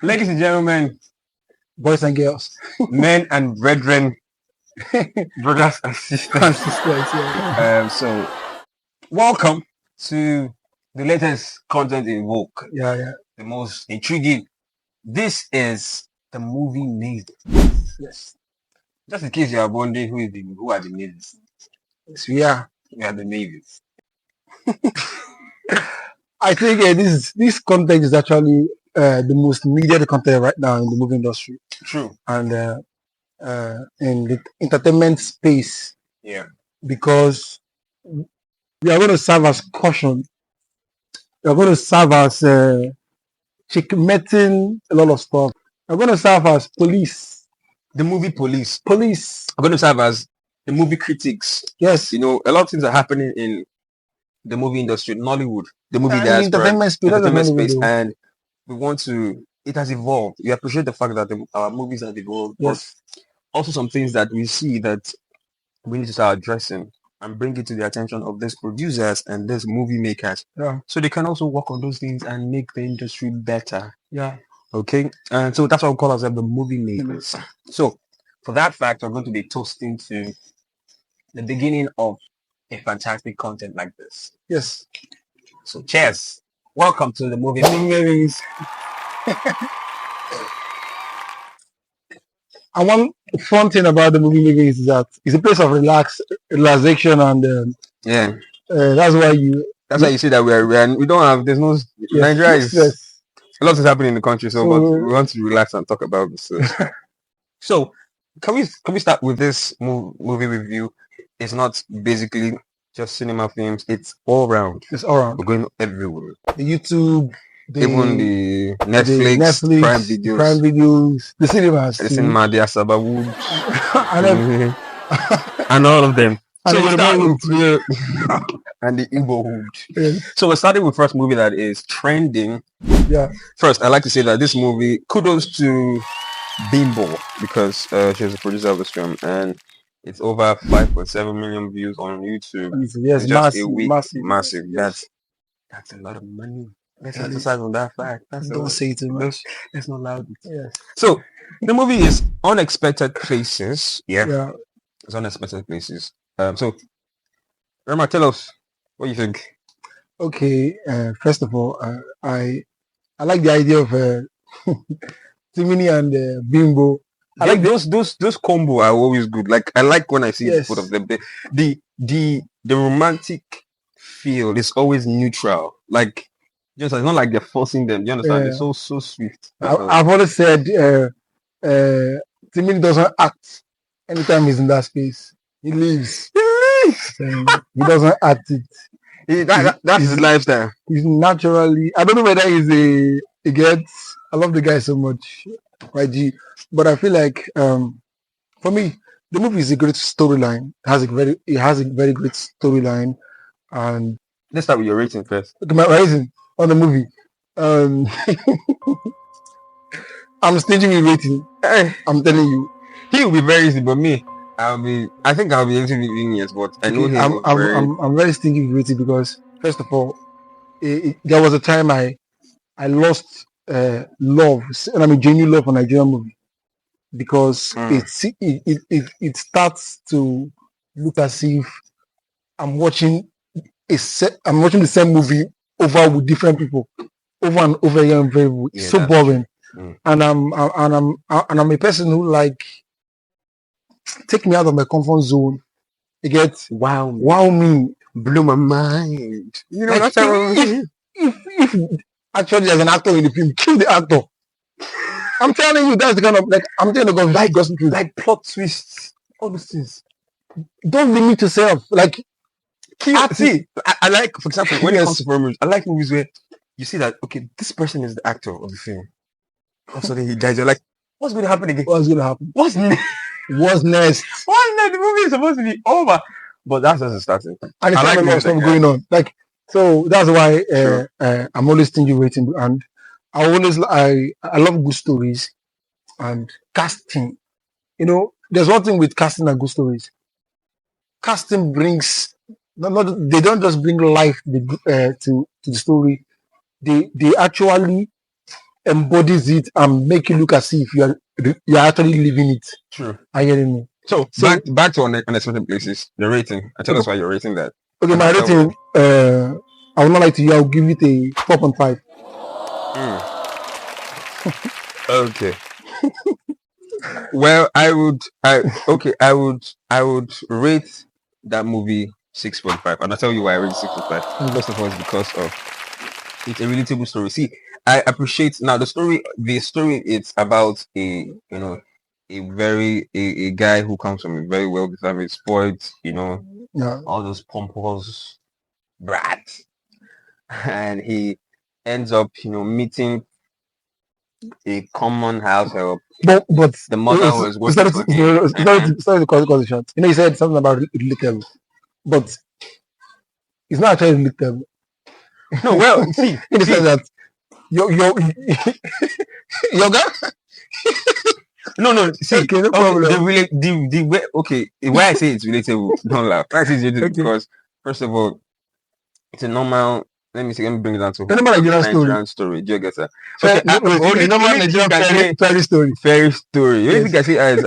Ladies and gentlemen, boys and girls, men and brethren, brothers and sisters. and sisters. Yeah. So, welcome to the latest content in vogue, Yeah. the most intriguing. This is the movie Mavens. Yes. Just in case you are wondering who are the Mavens. Yes, we are. We are the Mavens. I think this content is actually the most needed content right now in the movie industry True. and in the entertainment space. Yeah. Because we are going to serve as caution. We are going to serve as checkmating a lot of stuff. We are going to serve as police. The movie police. Police. We're going to serve as the movie critics. Yes. You know, a lot of things are happening in the movie industry, Nollywood, the movie diaspora, entertainment space, and we want to. It has evolved. We appreciate the fact that our movies have evolved. Yes. But also some things that we see that we need to start addressing and bring it to the attention of these producers and these movie makers. Yeah. So they can also work on those things and make the industry better. Yeah. Okay. And so that's what we call ourselves the movie makers. So for that fact, we're going to be toasting to the beginning of a fantastic content like this. Yes. So cheers. Welcome to the movie Mavens. And one fun thing about the movie Mavens is that it's a place of relaxation and that's why you see that we don't have there's Nigeria is a lot is happening in the country, so but we want to relax and talk about this. So can we start with this movie review? It's not basically just cinema films, it's all around. It's all around. We're going everywhere. The YouTube, even the Netflix, Prime videos, the cinemas, the Asaba Wood, and all of them. And the Igbo Hood. Yes. So we're starting with first movie that is trending. Yeah. First, I'd like to say that this movie, kudos to Bimbo, because she's the producer of this film, and it's over 5.7 million views on YouTube. Yes, just massive. That's a lot of money. Let's emphasize on that fact. Don't say too much. It's not loud. Yes. So the movie is Unexpected Places. Yeah. It's Unexpected Places. So Rema, tell us what you think. Okay. First of all, I like the idea of Timini and Bimbo. I like those combo are always good. Like I like when I see both of them. The romantic feel is always neutral. Like just it's not like they're forcing them. You understand? It's so sweet. I've always said Timini doesn't act anytime he's in that space. He lives. He doesn't act it. That's his lifestyle. He's naturally. I don't know whether he gets. I love the guy so much. YG. But I feel like for me, the movie is a great storyline. It has a very great storyline. And let's start with your rating first. Okay, my rating on the movie. I'm stingy with rating. I'm telling you. He will be very easy, but me, I think I'll be a little bit lenient, but I know I'm very stingy with rating because first of all, there was a time I lost love, and I mean genuine love for Nigerian movie. Because it starts to look as if I'm watching the same movie over with different people over and over again. It's so boring, and I'm a person who like take me out of my comfort zone. It gets wow me, blew my mind. You know like, if actually there's an actor in the film, kill the actor. I'm telling you, that's the kind of I'm telling you, like gossip, like plot twists, all those things. Don't limit yourself. Like, I like, for example, when it comes to movies, I like movies where you see that okay, this person is the actor of the film. Also, then he dies. You're like, what's going to happen again? What's going to happen? What's next? What's next? The movie is supposed to be over, but that's just starting. And it's like stuff going on. Like, so that's why I'm always thinking waiting and. I love good stories and casting. You know, there's one thing with casting and good stories. Casting brings they don't just bring life to the story. They actually embodies it and make you look as if you're actually living it. True. Are you getting me? So back to Unexpected Places, the rating. And tell us why you're rating that. Okay, my rating, I will not lie to you, I'll give it a 4.5. Okay. Well, I would rate that movie 6.5, and I'll tell you why I rate 6.5. First of all, it's because of it's a relatable story. See, I appreciate now the story. The story, it's about a guy who comes from a very wealthy family, spoiled, all those pompous brats, and he ends up, meeting a common house help. But the mother was working for him. Sorry to call it short. You said something about relatable, but it's not actually relatable. No, well, see, in the sense that yoga. No. See, okay, no problem. The way, okay, why I say it's relatable, don't laugh. Why I say it's relatable because first of all, it's a normal. Let me bring it down to Nigerian story. Do you get that? Okay, normal Nigerian fairy story. Fairy story. You think I say as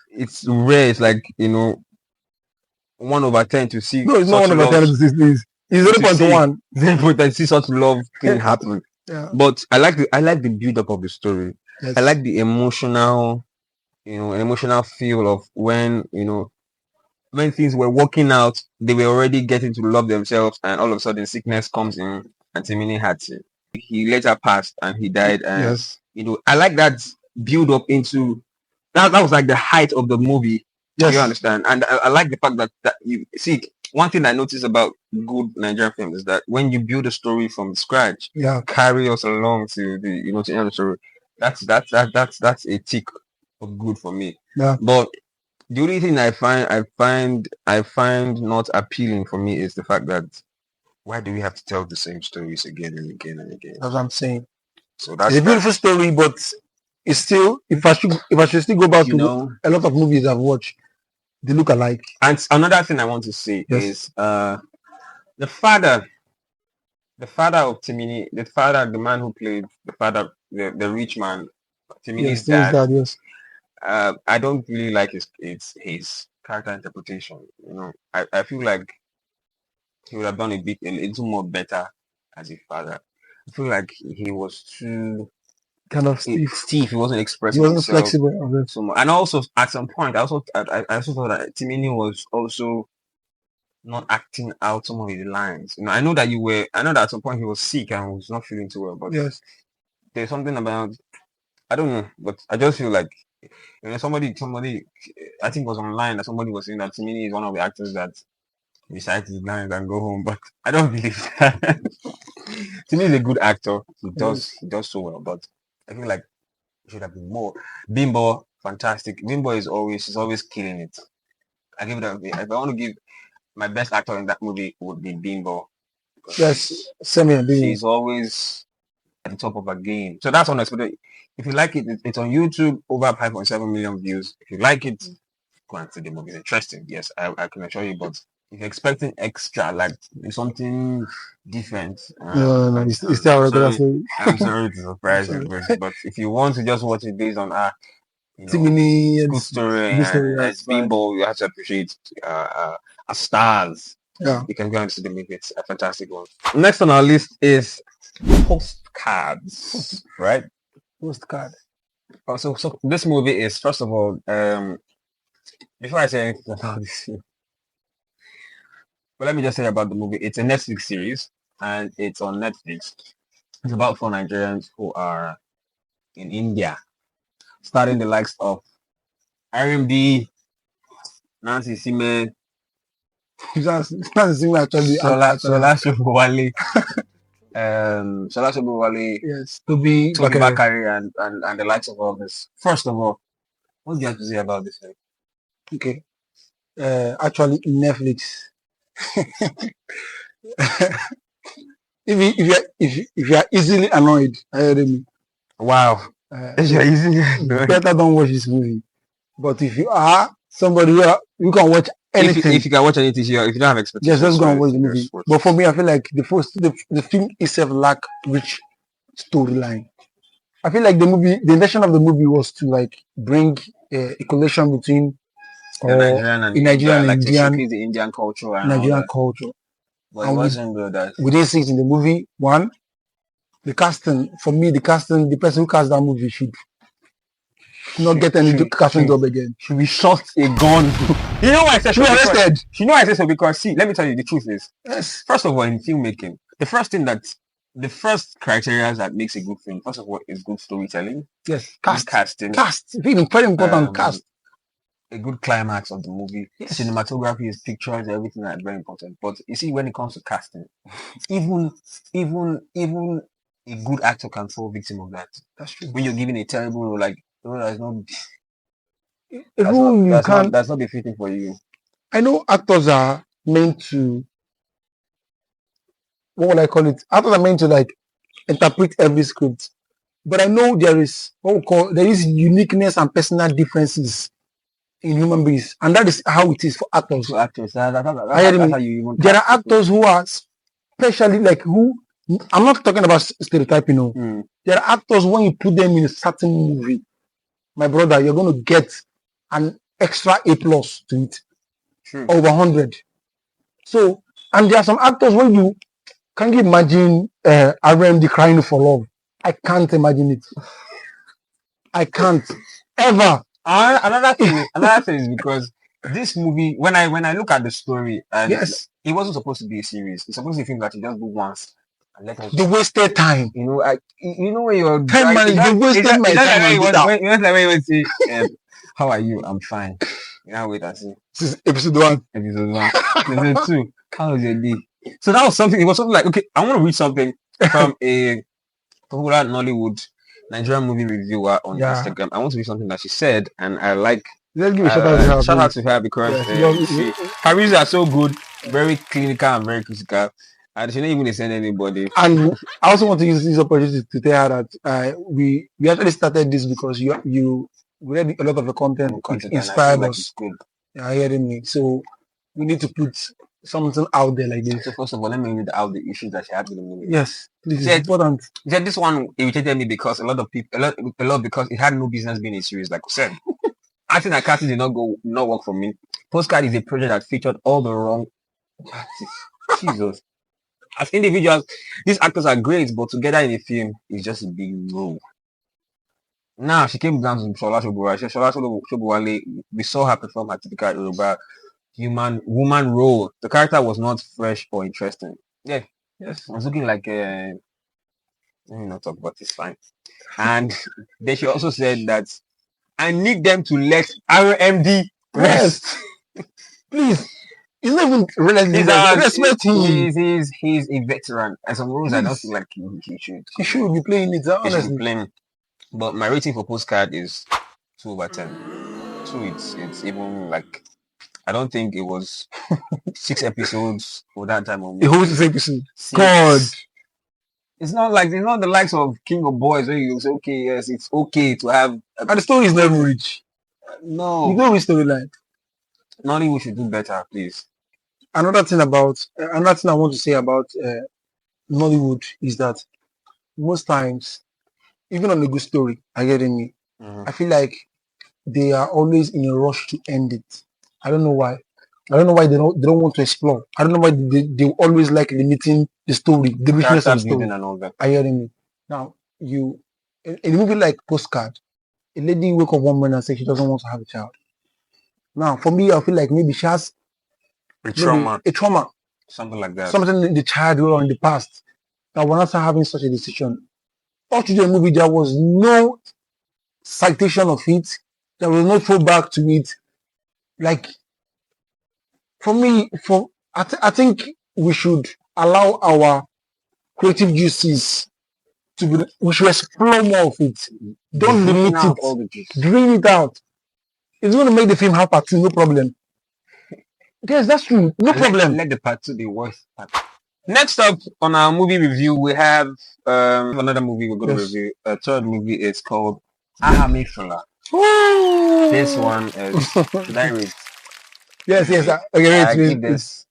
it's rare. It's like 1/10 to see. No, it's not 1/10 to see. It's 0.1. 0.1 to see such love thing happen. Yeah. But I like the build up of the story. Yes. I like the emotional, emotional feel of when things were working out, they were already getting to love themselves, and all of a sudden sickness comes in, and Timini had to. He later passed and he died. And yes. I like that build up into that was like the height of the movie. Yes. You understand? And I like the fact that you see, one thing I noticed about good Nigerian films is that when you build a story from scratch, carry us along to the to end the story. That's a tick of good for me. Yeah. But the only thing I find not appealing for me is the fact that why do we have to tell the same stories again and again and again? That's what I'm saying. So that's a beautiful story, but it's still if I should still go back to a lot of movies I've watched, they look alike. And another thing I want to say is the father of Timini, the man who played the father, the rich man, Timini's dad. Yes. I don't really like his character interpretation. I feel like he would have done a little more better as a father. I feel like he was too kind of stiff. He wasn't expressing. He wasn't flexible. So much. And also at some point, I also thought that Timini was also not acting out some of his lines. I know that at some point he was sick and was not feeling too well. But yes, there's something about, I don't know, but I just feel like somebody I think was online that somebody was saying that Timini is one of the actors that recite his lines and go home, but I don't believe that. Timini is a good actor. He does so well, but I feel like it should have been more. Bimbo, fantastic. Bimbo is always killing it. I give it if I want to give my best actor in that movie would be Bimbo. Yes, same here. She's always at the top of her game. So that's unexpected. If you like it, it's on YouTube, over 5.7 million views. If you like it, go and see the movie. It's interesting. Yes, I can assure you. But if you're expecting extra, like something different, no, it's still regular. I'm sorry to surprise you, but if you want to just watch it based on good story and Bimbo, you have to appreciate stars. Yeah, you can go and see the movie. It's a fantastic one. Next on our list is Postcards, right? Postcard. So this movie is, first of all, before I say anything about this, but let me just say about the movie. It's a Netflix series and it's on Netflix. It's about 4 Nigerians who are in India, starting the likes of RMD, Nancy Sime, Shola Sobowale, yes, Toby Bakari, and the likes of all this. First of all, what do you have to say about this thing? Okay, actually, Netflix. if you are easily annoyed, wow, you're easily annoyed. Better don't watch this movie. But if you are somebody you can watch anything. If you can watch anything, if you don't have expectations, just go and watch the movie. But for me, I feel like the film itself lack rich storyline. I feel like the intention of the movie was to like bring a collision between Nigerian and Nigerian and like to Indian showcase the Indian culture and all Nigerian that. culture. But it And wasn't good that. we didn't see it in the movie. One, the casting, for me, the person who cast that movie should not get any casting job again. Should be shot a gun. You know why I said Should be arrested. You know why I said so? Because see, let me tell you the truth is, Yes. first of all, in filmmaking, the first criteria that makes a good film, first of all, is good storytelling. Yes. Casting. Really very important. Cast. A good climax of the movie. Yes. Cinematography is pictures, everything that's very important. But you see, when it comes to casting, even a good actor can fall victim of that. That's true. When you're given a terrible role, like that's not that's not befitting for you. I know actors are meant to, what would I call it? Actors are meant to like interpret every script. But I know there is uniqueness and personal differences in human beings, and that is how it is for actors. For actors, there are actors who are especially like who. I'm not talking about stereotyping. No, there are actors when you put them in a certain movie, my brother, you're going to get an extra A+ to it, over 100. So, and there are some actors when you can you imagine RMD crying for love? I can't imagine it. I can't ever. Another thing is because this movie, when I look at the story, and yes, it wasn't supposed to be a series. It's supposed to be a film that you just do once and let us. The wasted time. You know when you're time management. Wasted my time. When you say, "How are you? I'm fine." You know, wait and see. This is episode 1. Episode 2. How was your day? So that was something. It was something like, okay, I want to read something from a popular Nollywood Nigerian movie reviewer on Instagram. I want to read something that she said, and I like. Let's give a shout out to her because her reviews are so good, very clinical and very critical, and she didn't even send anybody. And I also want to use this opportunity to tell her that we actually started this because you read a lot of the content inspired us. Yeah, hearing me. So we need to put something out there like this. So first of all, let me read out the issues that she had with the movie. Yes, this is important. This one irritated me because a lot because it had no business being a series, like I said. I think that casting did not work for me. Postcard is a project that featured all the wrong Jesus. As individuals, these actors are great, but together in a film is just a big no. Now she came down to Shola Shobowale. We saw her perform her typical Yoruba woman role. The character was not fresh or interesting. Yeah, yes, I was looking like let me not talk about this. Fine. And then she also said that I need them to let RMD rest. Please. He's not even respect him. He's a veteran. And some roles I don't feel like he should. He should be playing it. Honestly. He should be playing. But my rating for Postcard is 2/10. 2, it's even like, I don't think it was 6 episodes for that time. The whole 6 episodes. God. It's not the likes of King of Boys where you say, okay, yes, it's okay to have. And the story is never rich. No. You know which storyline. Nollywood should do better, please. Another thing I want to say about Nollywood is that most times, even on a good story, I feel like they are always in a rush to end it. I don't know why. I don't know why they don't want to explore. I don't know why they always like limiting the story, the richness of the story. And all that. Are you hearing me? Now, in a movie like Postcard, a lady wake up one morning and say she doesn't want to have a child. Now, for me, I feel like maybe she has a trauma, something like that, something in the childhood or in the past that will not having such a decision. All through the movie, there was no citation of it. There was no throwback to it. Like, for me, I think we should allow our creative juices to be. We should explore more of it. Don't limit it. Bring it out. It's going to make the film have part 2, no problem. Yes, that's true. No problem. Let the part 2 be worth part. Next up on our movie review, we have another movie we're going to review. A third movie. It's called Ahamefula. This one is. Should I rate? Yes. I give this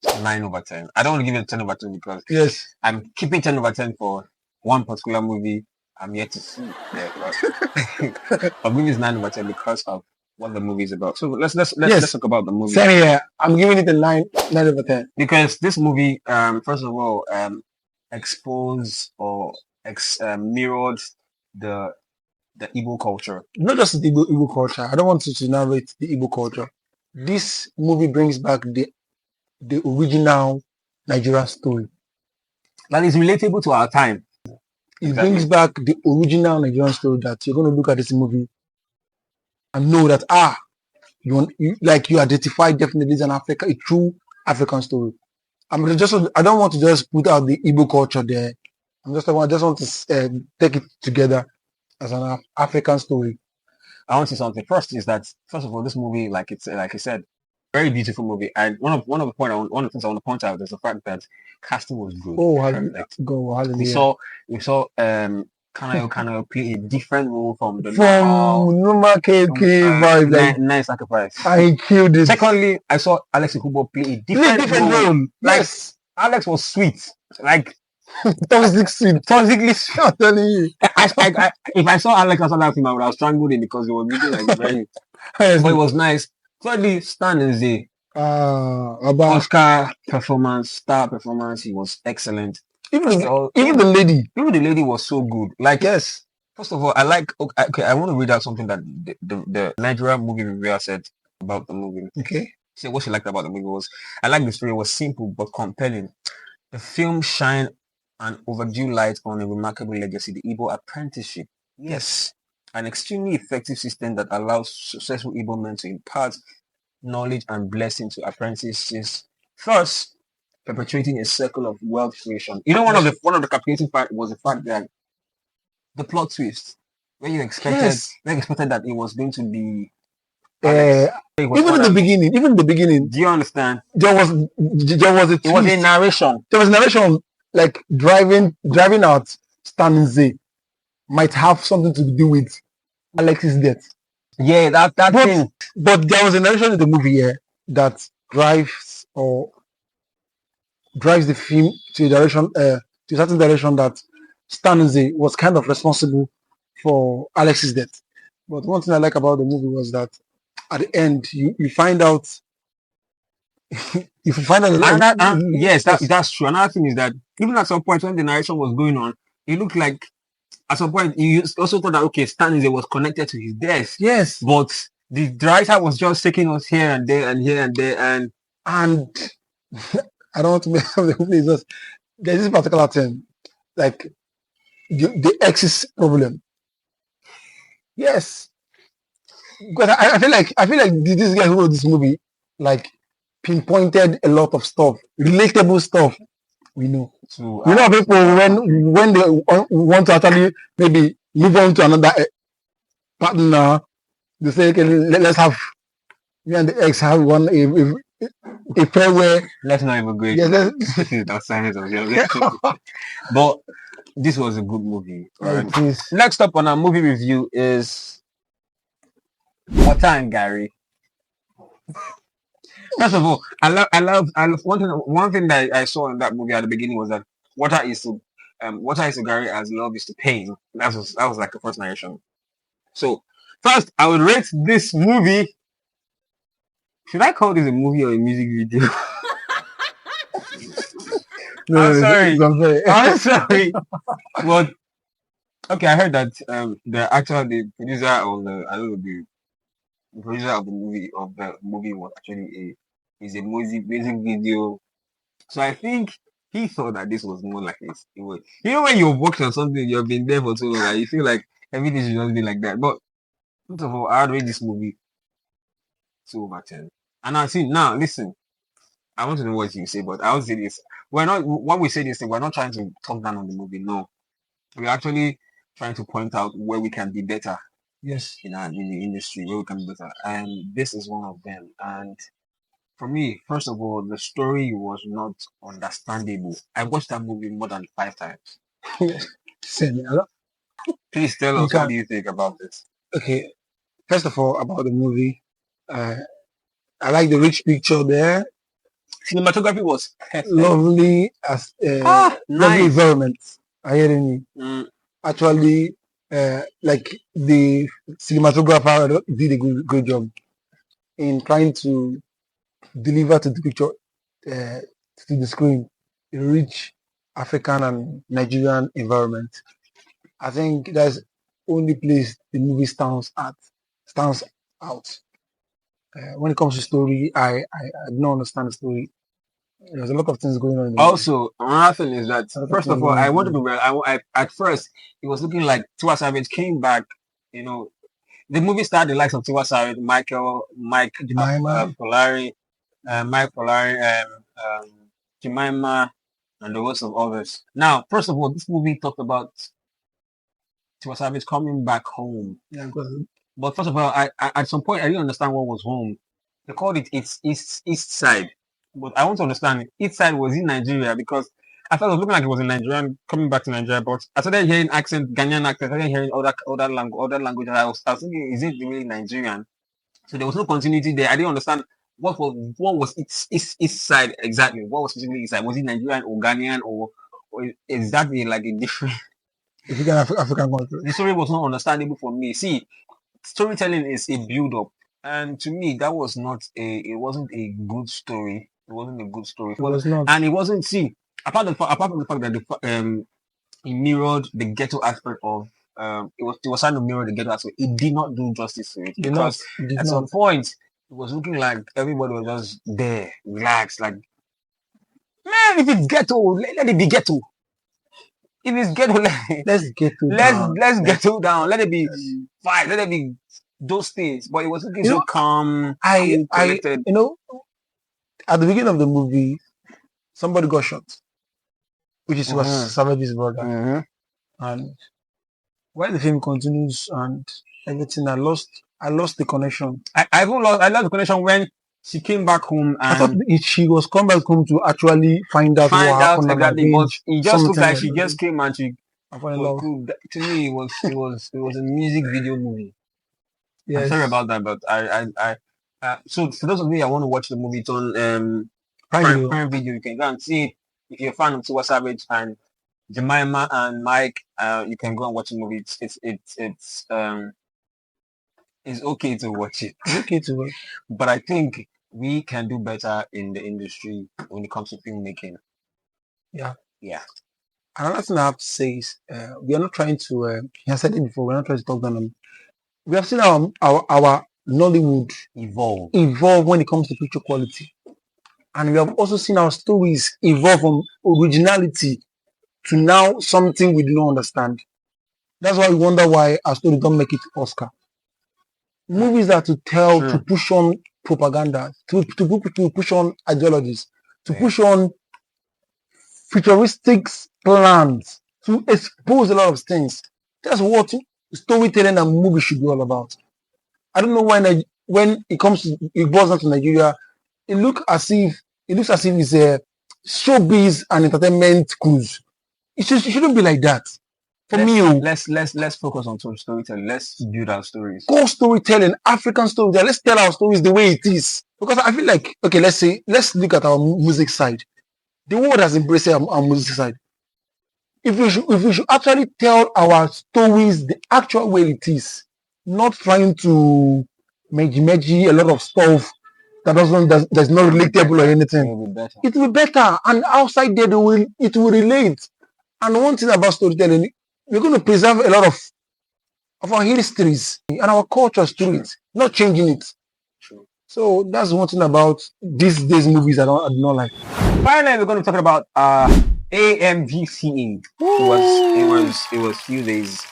9/10. I don't want to give it 10/10 because yes, I'm keeping 10/10 for one particular movie I'm yet to see. Yeah, but movie is 9/10 because of what the movie is about. So let's talk about the movie. Same here. I'm giving it a 9/10 because this movie, first of all, exposed or mirrored the Igbo culture. Not just the Igbo culture. I don't want to narrate the Igbo culture. This movie brings back the original Nigerian story. That is relatable to our time. It brings back the original Nigerian story that you're going to look at this movie and know that you identify definitely as an Africa, a true African story. I don't want to just put out the Igbo culture there. I just want to take it together as an African story. I want to say something. First is that first of all, this movie, like I said, very beautiful movie. And one of the things I want to point out is the fact that casting was good. Oh, hallelujah. We saw Kanayo play a different role from the normal KK vibe, like nice sacrifice. I killed it. Secondly, I saw Alex Ikubo play a different role. Yes, like, Alex was sweet, like toxic sweet. I'm telling you. If I saw Alex on that film, I would have strangled him because he was really like very. But it was nice. Thirdly, Stan Nze. Oscar star performance. He was excellent. Even the lady was so good. Like, yes. First of all, I want to read out something that the Nigeria movie reviewer said about the movie. Okay. So what she liked about the movie was, I like the story. It was simple but compelling. The film shined an overdue light on a remarkable legacy, the Igbo apprenticeship. Yes. An extremely effective system that allows successful Igbo men to impart knowledge and blessing to apprentices, thus perpetuating a circle of wealth creation. You know, one of the captivating part was the fact that the plot twist, when you expected that it was going to be even in the beginning. Do you understand? There was a twist. It was a narration. There was a narration like driving out Stan Nze might have something to do with Alex's death. Yeah, that thing. But there was a narration in the movie here that drives the film to a certain direction that Stan Nze was kind of responsible for Alex's death. But one thing I like about the movie was that at the end you find out yes, that's true. Another thing is that even at some point when the narration was going on, it looked like at some point you also thought that okay, Stan Nze was connected to his death. Yes. But the writer was just taking us here and there and here and there and I don't want to make the movie just there's this particular thing like the ex's problem. Yes. Because I feel like this guy who wrote this movie like pinpointed a lot of stuff, relatable stuff. We know. So, people when they want to actually maybe move on to another partner, they say, okay, let's have me and the ex have one a farewell. Let's not even go. Yes, but this was a good movie. Right? Next up on our movie review is Water and Gary. First of all, I love one thing that I saw in that movie at the beginning was that water is to Gary as love is to pain. That was like the first narration. So first, I would rate this movie. Should I call this a movie or a music video? I'm sorry. But okay, I heard that the producer of the movie was actually a music video. So I think he thought that this was more like this. It was, when you've worked on something, you've been there for so long, and you feel like everything should not be like that. But first of all, I'd rate this movie 2/10. And now listen, I want to know what you say, but I will say this. When we say this thing, we're not trying to talk down on the movie. No. We're actually trying to point out where we can be better. Yes. In the industry, where we can be better. And this is one of them. And for me, first of all, the story was not understandable. I watched that movie more than 5 times. Please tell us what do you think about this? Okay. First of all, about the movie, I like the rich picture there. Cinematography was perfect. Lovely lovely environment. Are you hearing me? actually like the cinematographer did a good job in trying to deliver to the picture to the screen a rich African and Nigerian environment. I think that's only place the movie stands out. When it comes to story, I don't understand the story. There's a lot of things going on in the movie. Also, another thing is that first of all, I want to be real. I at first it was looking like Tiwa Savage came back. You know, the movie started the likes of Tiwa Savage, Mike Polari, Jemima, and the rest of others. Now, first of all, this movie talked about Tiwa Savage coming back home. Yeah, but first of all, I at some point I didn't understand what was home. They called it its east side, but I want to understand east side was in Nigeria because I thought it was looking like it was in Nigerian coming back to Nigeria. But I started hearing accent, Ghanaian accent, I started hearing other language. I was thinking, is it really Nigerian? So there was no continuity there. I didn't understand what was its east side exactly. What was specifically east side? Was it Nigerian or Ghanaian or exactly like a different? If you can African country. The story was not understandable for me. See, storytelling is a build-up, and to me, that was not it wasn't a good story. It wasn't a good story. It was not. And it wasn't. See, apart from the fact that it mirrored the ghetto aspect of it was trying to mirror the ghetto aspect. It did not do justice to it because at some point it was looking like everybody was just there, relaxed. Like, man, if it's ghetto, let it be ghetto. If it's ghetto, let's ghetto down. Let it be fight. Let it be those things. But it was looking so calm. I you know, at the beginning of the movie, somebody got shot, which is was Savage's brother. And while the film continues and everything, I lost the connection. I lost the connection when she came back home, and I thought she was come back home to actually find out what happened. Exactly, but it just looked like she just came and she fell in love. To me, it was a music video movie. Yes. I'm sorry about that, but I so for those of you that want to watch the movie, it's on Prime Video. You can go and see it. If you're a fan of Tiwa Savage and Jemima and Mike, you can go and watch the movie. It's okay to watch it. It's okay to watch, but I think we can do better in the industry when it comes to filmmaking. Yeah. Another thing I have to say is we are not trying to. I said it before. We're not trying to talk down on. We have seen our Nollywood evolve when it comes to picture quality, and we have also seen our stories evolve from originality to now something we do not understand. That's why we wonder why our stories don't make it to Oscar. Movies are to tell, to push on propaganda, to push on ideologies, to push on futuristic plans, to expose a lot of things. That's what storytelling and movies should be all about. I don't know why when it boils down to Nigeria, it looks as if it's a showbiz and entertainment cruise. It shouldn't be like that. For me, let's focus on storytelling. Let's build our stories. Core storytelling, African storytelling. Let's tell our stories the way it is. Because I feel like, okay, let's look at our music side. The world has embraced our music side. If we should actually tell our stories the actual way it is, not trying to make a lot of stuff that's not relatable or anything. It will be better, and outside there it will relate. And one thing about storytelling, we're going to preserve a lot of our histories and our cultures through it, not changing it. True. So that's one thing about these days movies I do not like. Finally, we're going to talk about AMVCA. It was few days.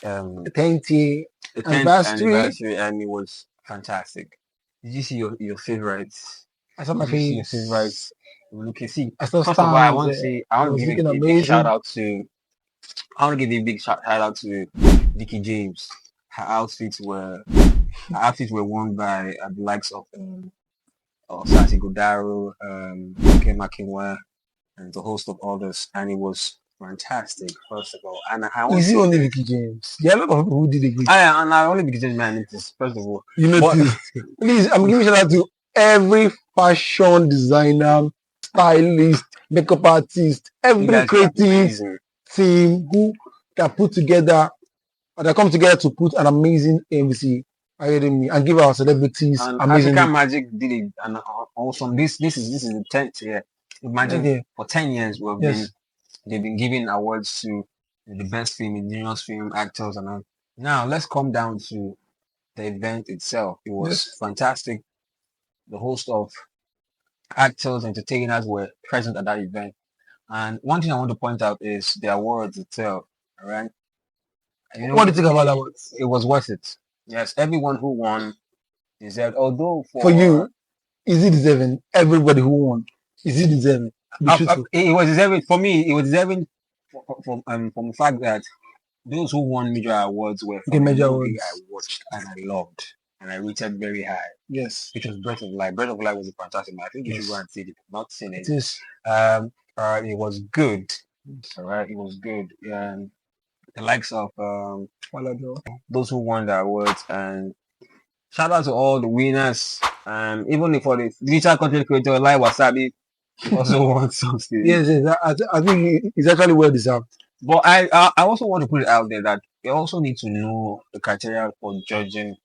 The 10th anniversary, and it was fantastic. Did you see your favorites? I saw my favorites. Your favorites. You can see. I saw first of all, I want to give a big shout out to. I want to give a big shout out to Dickie James. Her outfits were worn by the likes of Sati Godaro, Ike Makinwa, and the host of others, and it was fantastic. First of all, and I want is it only Dickie James? There are a lot of people who did a good. And I only Dickie James man. First of all, please, I'm giving shout out to every fashion designer, stylist, makeup artist, every creative team that put together, that come together to put an amazing AMVC Academy and give our celebrities and amazing. African Magic did it, and also this is the 10th year. Imagine for 10 years they've been giving awards to the best film, indigenous film actors, and all. Now let's come down to the event itself. It was fantastic. The host of actors, entertainers were present at that event. And one thing I want to point out is the awards itself. All right. What do you think about that awards? It was worth it. Yes, everyone who won deserved. Although for you, is it deserving? Everybody who won, is it deserving? It was deserving for me. It was deserving from the fact that those who won major awards were from the movie I watched and I loved and I rated very high. Yes, which was Breath of Life. Breath of Life was a fantastic movie. I think you should go and see it. If you've not seen it. It is. It was good. All right, it was good. Yeah, and the likes of those who won the awards, and shout out to all the winners. Even for the digital content creator like Wasabi also won something. Yes, I think it's actually well deserved. But I also want to put it out there that you also need to know the criteria for judging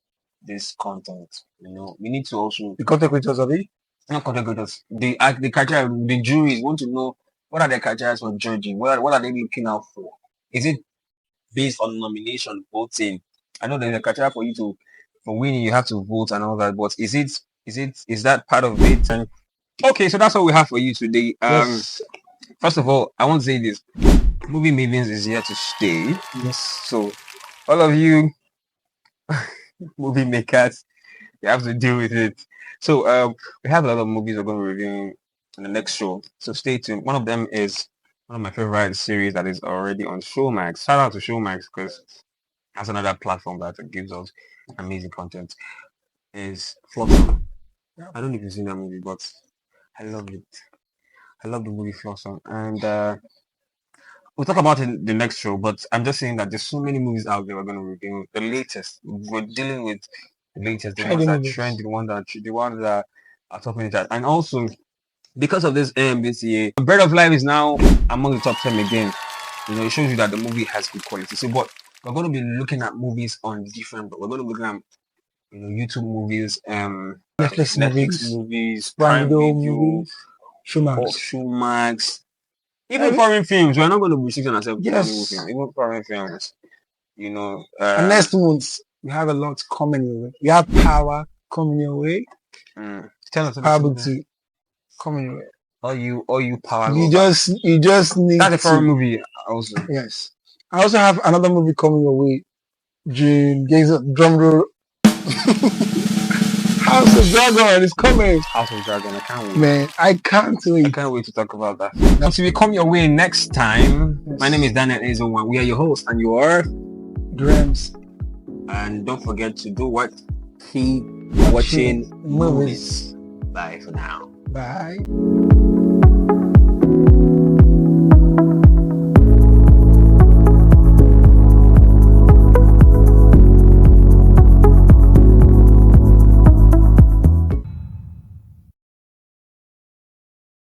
this content. You know, we need to also the content creators of it. Not content creators. The criteria, the juries want to know what are the criteria for judging. What are they looking out for? Is it based on nomination voting? I know there's a criteria for you for winning. You have to vote and all that. But is that part of it? And okay, so that's what we have for you today. Yes. First of all, I want to say this: Movie Mavens is here to stay. Yes. So all of you movie makers, you have to deal with it. So we have a lot of movies we're going to be reviewing in the next show. So stay tuned. One of them is one of my favorite series that is already on Showmax. Shout out to Showmax because that's another platform that gives us amazing content. Is Flossom. I don't know if you've seen that movie, but I love it. I love the movie Flossom. And we'll talk about it in the next show, but I'm just saying that there's so many movies out there we're going to review. The latest. We're dealing with the latest, the ones that trend, the ones that are topping the chart. And also, because of this AMBCA, Breath of Life is now among the top 10 again. You know, it shows you that the movie has good quality. So, but we're going to be looking at movies on different, but we're going to be looking at, you know, YouTube movies, Netflix movies, Prime Video, movies, Showmax, even foreign films. We're not going to be restricting ourselves to films, even foreign films. You know, and next month we have a lot coming your way. We have Power coming your way. Tell us Power 2 coming your way. Or you Power. You just need. That's a foreign movie also. Yes. I also have another movie coming your way. June, drum roll. House of Dragon is coming. House of Dragon, I can't wait. Man, I can't wait. I can't wait to talk about that. Now, to come your way next time. Yes. My name is Daniel Ezowan. We are your hosts, and you are Grams. And don't forget to do what? Keep watching movies. Bye for now. Bye.